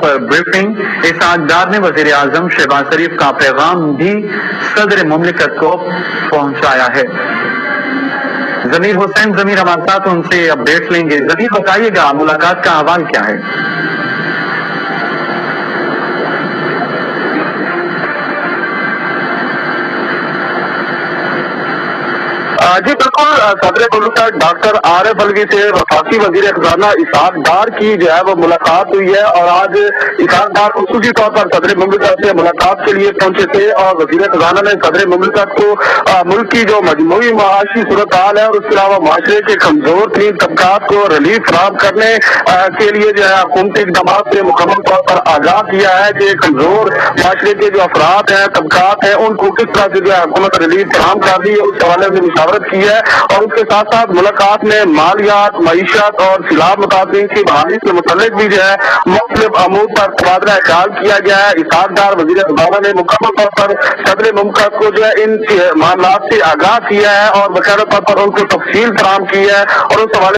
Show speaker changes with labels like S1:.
S1: پر briefing. Ishaq Dar نے وزیر اعظم شہباز شریف کا پیغام بھی صدر مملکت کو پہنچایا ہے۔ ضمیر حسین ضمیر ہمارے ساتھ، ان سے اپڈیٹ لیں گے۔ ضمیر بتائیے گا ملاقات کا احوال کیا ہے؟
S2: جی بالکل، صدر مملکت ڈاکٹر عارف علوی سے وفاقی وزیر خزانہ اسحاق ڈار کی جو ہے وہ ملاقات ہوئی ہے، اور آج اسحاق ڈار خصوصی طور پر صدر مملکت سے ملاقات کے لیے پہنچے تھے، اور وزیر خزانہ نے صدر مملکت کو ملک کی جو مجموعی معاشی صورتحال ہے اور اس کے علاوہ معاشرے کے کمزور ترین طبقات کو ریلیف فراہم کرنے کے لیے جو ہے حکومتی اقدامات سے مکمل طور پر آگاہ کیا ہے کہ کمزور معاشرے کے جو افراد ہیں، طبقات ہیں، ان کو کس طرح سے جو ہے حکومت ریلیف فراہم کر رہی ہے، اس حوالے سے مشاورت کی ہے۔ اور اس کے ساتھ ساتھ ملاقات میں مالیات، معیشت اور سیلاب متاثرین کی بحالی سے متعلق بھی جو ہے مختلف امور پر تبادلہ خیال کیا گیا ہے۔ اسحاق ڈار وزیر خزانہ نے مکمل طور پر صدر مملکت کو جو ہے ان معاملات سے آگاہ کیا ہے اور باقاعدہ طور پر ان کو تفصیل فراہم کی ہے، اور اس حوالے